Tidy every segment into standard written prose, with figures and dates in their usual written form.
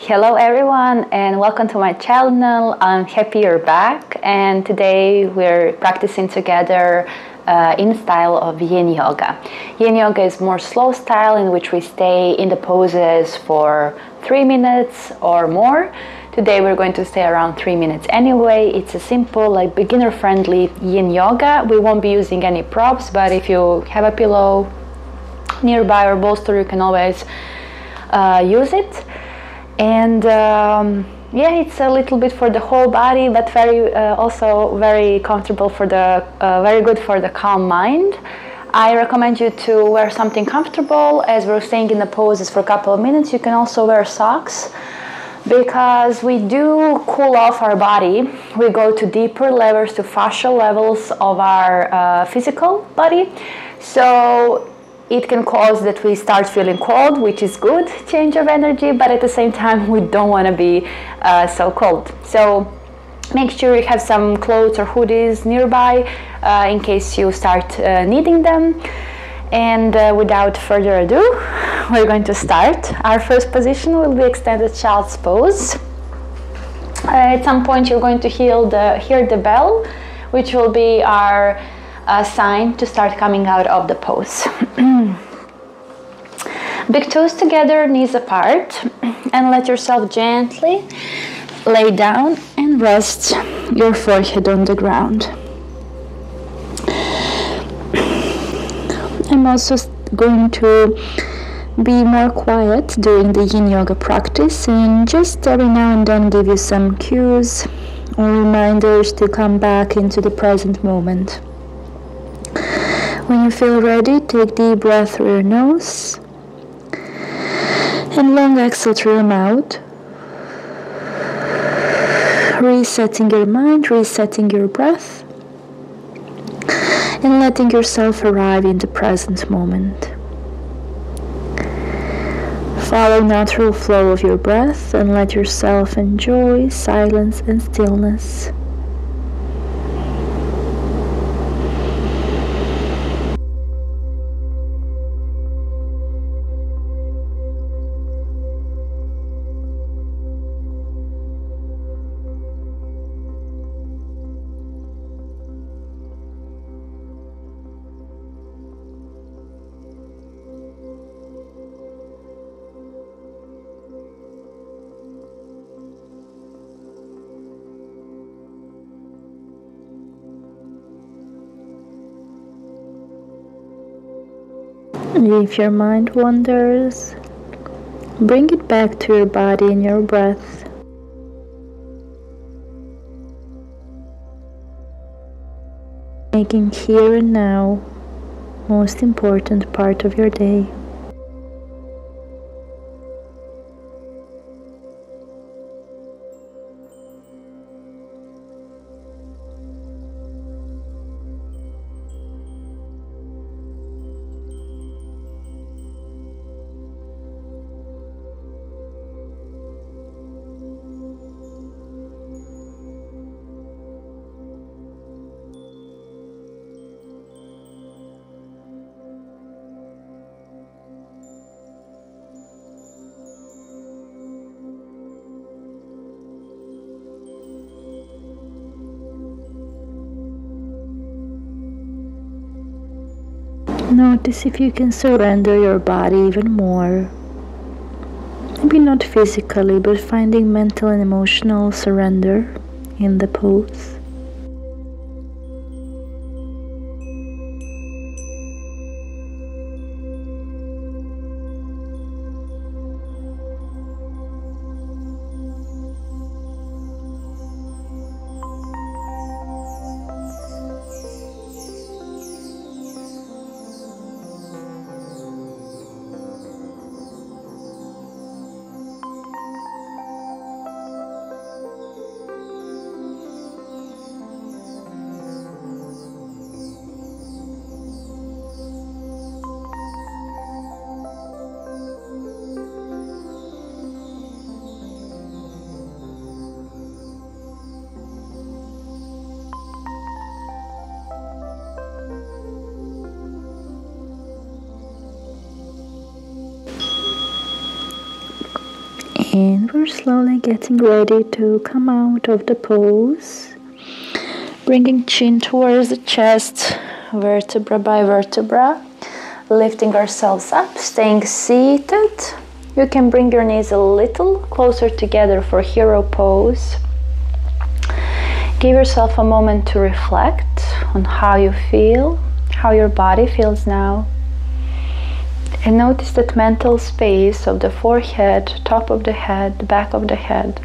Hello everyone and welcome to my channel. I'm happy you're back, and today we're practicing together in style of Yin Yoga. Yin Yoga is more slow style in which we stay in the poses for 3 minutes or more. Today we're going to stay around 3 minutes anyway. It's a simple, like beginner friendly Yin Yoga. We won't be using any props, but if you have a pillow nearby or bolster, you can always use it. And yeah, it's a little bit for the whole body, but also very comfortable for the very good for the calm mind. I recommend you to wear something comfortable. As we're staying in the poses for a couple of minutes, you can also wear socks, because we do cool off our body. We go to deeper levels, to fascial levels of our physical body. So it can cause that we start feeling cold, which is good change of energy, but at the same time we don't want to be so cold. So make sure you have some clothes or hoodies nearby in case you start needing them. And without further ado, we're going to start. Our first position will be extended child's pose. At some point you're going to hear the bell, which will be our sign to start coming out of the pose. Big toes together, knees apart, and let yourself gently lay down and rest your forehead on the ground. I'm also going to be more quiet during the Yin Yoga practice, and just every now and then give you some cues or reminders to come back into the present moment. When you feel ready, take deep breath through your nose and long exhale through your mouth, resetting your mind, resetting your breath, and letting yourself arrive in the present moment. Follow natural flow of your breath and let yourself enjoy silence and stillness. If your mind wanders, bring it back to your body and your breath. Making here and now most important part of your day. Notice if you can surrender your body even more. Maybe not physically, but finding mental and emotional surrender in the pose. And we're slowly getting ready to come out of the pose. Bringing chin towards the chest, vertebra by vertebra. Lifting ourselves up, staying seated. You can bring your knees a little closer together for hero pose. Give yourself a moment to reflect on how you feel, how your body feels now. And notice that mental space of the forehead, top of the head, back of the head,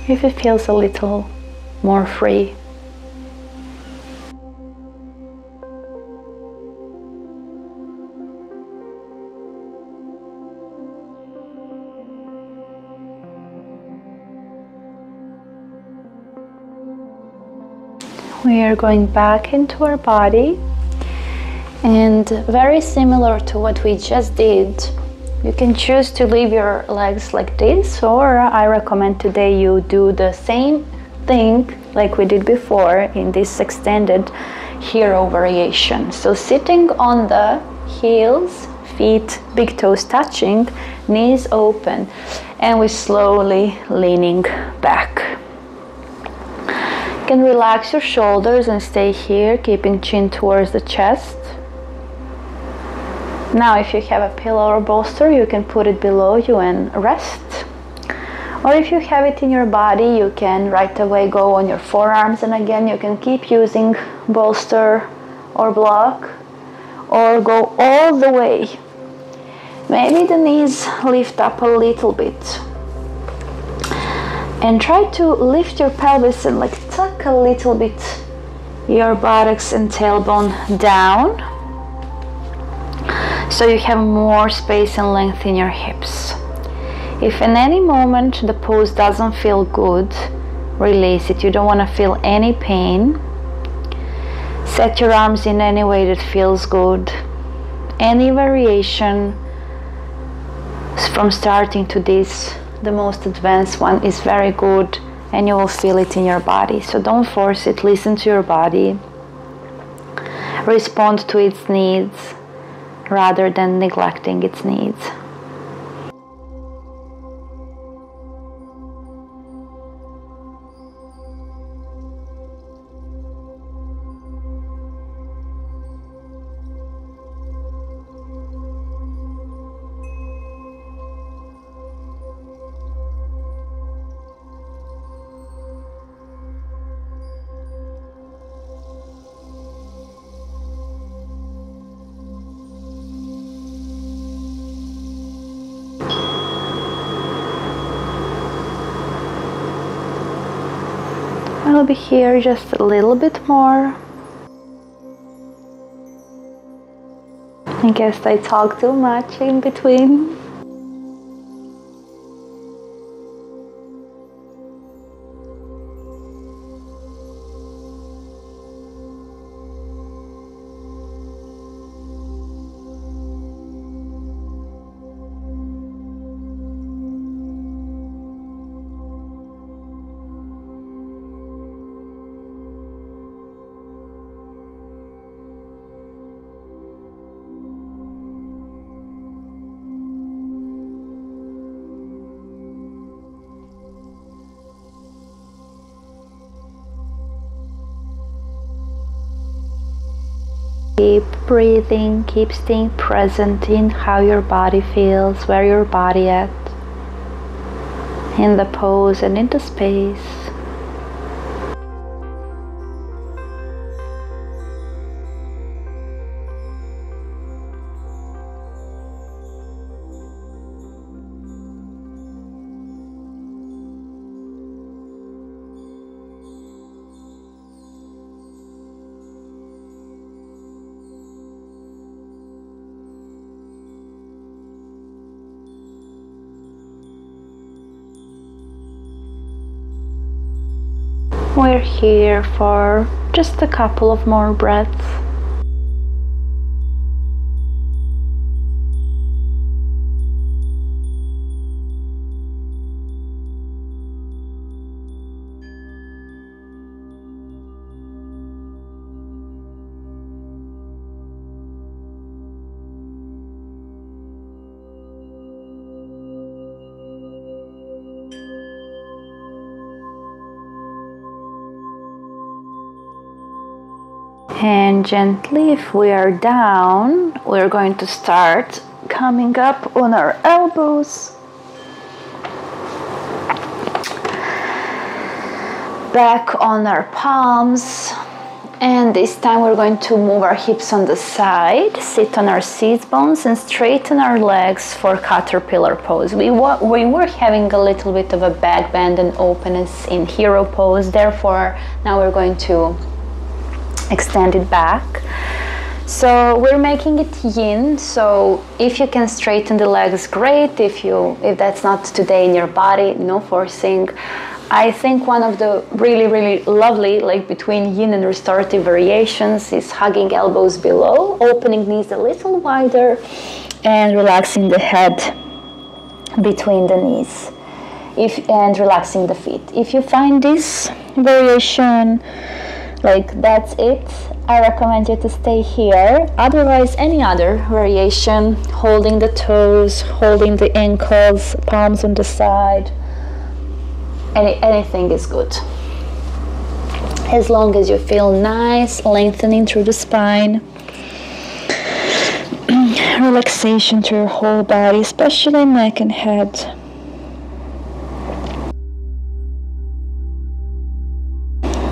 if it feels a little more free. We are going back into our body. And very similar to what we just did, you can choose to leave your legs like this, or I recommend today you do the same thing like we did before in this extended hero variation. So sitting on the heels, feet, big toes touching, knees open, and we slowly leaning back. You can relax your shoulders and stay here, keeping chin towards the chest. Now if you have a pillow or bolster, you can put it below you and rest. Or if you have it in your body, you can right away go on your forearms, and again you can keep using bolster or block, or go all the way. Maybe the knees lift up a little bit. And try to lift your pelvis and like tuck a little bit your buttocks and tailbone down, so you have more space and length in your hips. If in any moment the pose doesn't feel good, release it. You don't want to feel any pain. Set your arms in any way that feels good. Any variation from starting to this, the most advanced one, is very good, and you will feel it in your body. So don't force it. Listen to your body. Respond to its needs, rather than neglecting its needs. I'll be here just a little bit more. I guess I talk too much in between. Keep breathing, keep staying present in how your body feels, where your body at, in the pose and in the space. We're here for just a couple of more breaths. And gently, if we are down, we're going to start coming up on our elbows, back on our palms, and this time we're going to move our hips on the side, sit on our seat bones, and straighten our legs for caterpillar pose. We were having a little bit of a back bend and openness in hero pose, therefore now we're going to extend it back. So we're making it yin, so if you can straighten the legs, great. If that's not today in your body, no forcing. I think one of the really lovely, like between yin and restorative variations, is hugging elbows below, opening knees a little wider, and relaxing the head between the knees, and relaxing the feet. If you find this variation like that's it, I recommend you to stay here. Otherwise, any other variation, holding the toes, holding the ankles, palms on the side, anything is good, as long as you feel nice lengthening through the spine, relaxation to your whole body, especially neck and head.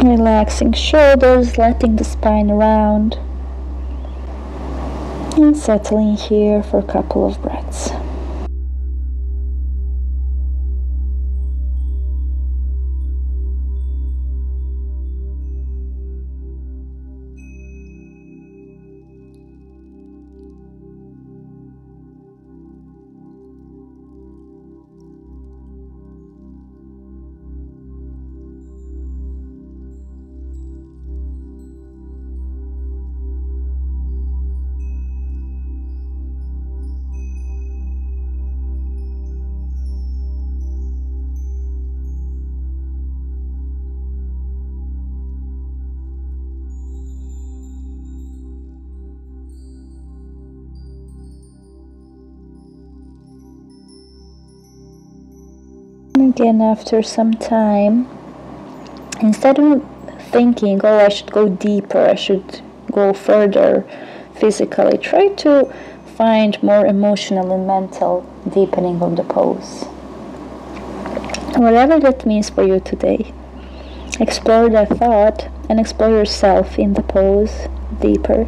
Relaxing shoulders, letting the spine round, and settling here for a couple of breaths. Again, after some time, instead of thinking, oh, I should go deeper, I should go further physically, try to find more emotional and mental deepening of the pose. Whatever that means for you today, explore that thought and explore yourself in the pose deeper.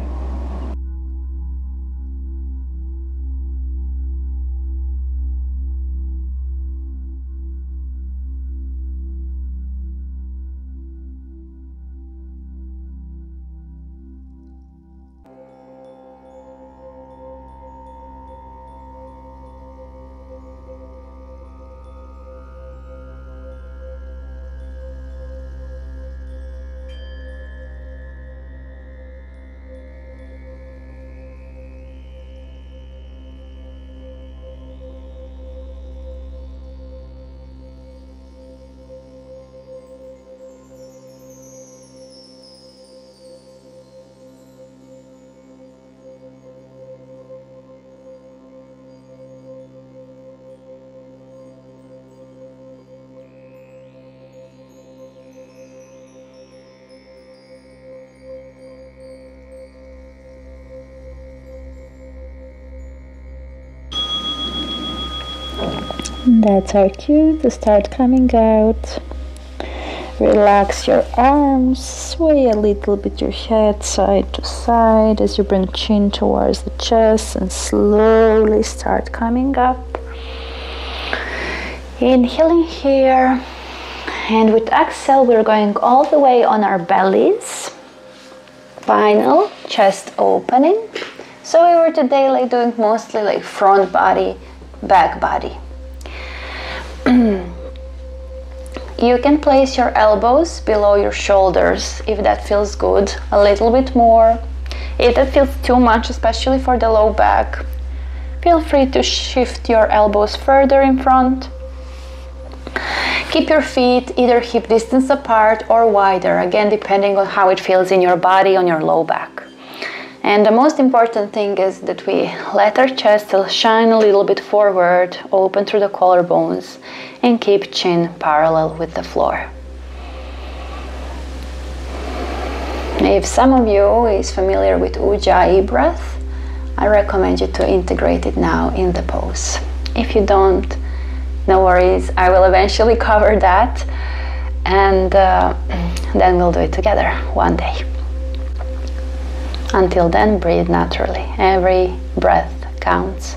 That's our cue to start coming out. Relax your arms, sway a little bit your head side to side as you bring chin towards the chest and slowly start coming up. Inhaling here, and with exhale we're going all the way on our bellies. Final chest opening. So we were today like doing mostly like front body, back body. You can place your elbows below your shoulders if that feels good, a little bit more. If that feels too much, especially for the low back, feel free to shift your elbows further in front. Keep your feet either hip distance apart or wider, again depending on how it feels in your body, on your low back. And the most important thing is that we let our chest shine a little bit forward, open through the collarbones, and keep chin parallel with the floor. If some of you is familiar with Ujjayi breath, I recommend you to integrate it now in the pose. If you don't, no worries, I will eventually cover that, and then we'll do it together one day. Until then, breathe naturally. Every breath counts.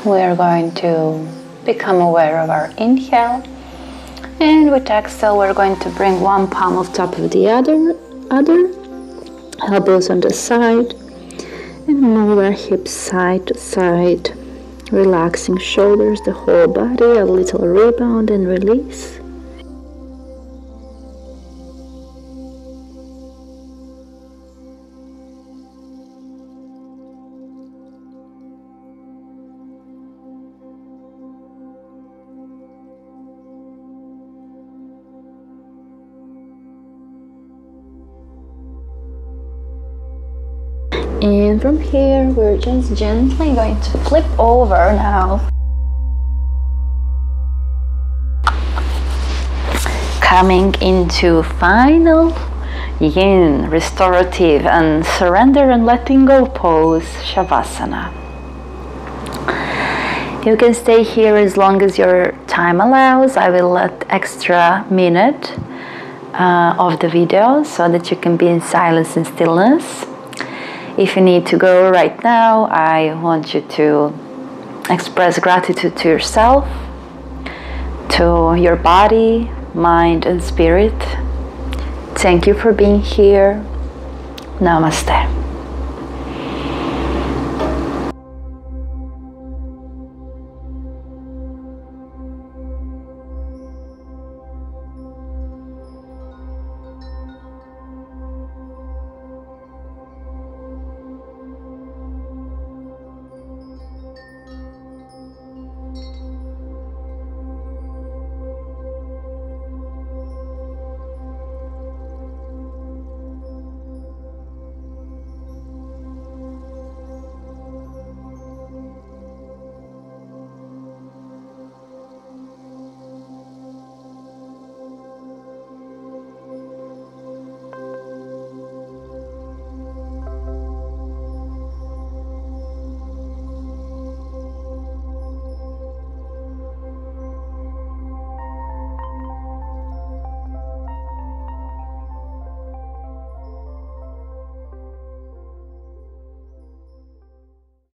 We are going to become aware of our inhale, and with exhale we're going to bring one palm on top of the other, elbows on the side, and move our hips side to side, relaxing shoulders, the whole body, a little rebound and release. And from here, we're just gently going to flip over now. Coming into final yin, restorative and surrender and letting go pose, Shavasana. You can stay here as long as your time allows. I will let extra minute of the video so that you can be in silence and stillness. If you need to go right now, I want you to express gratitude to yourself, to your body, mind and spirit. Thank you for being here. Namaste.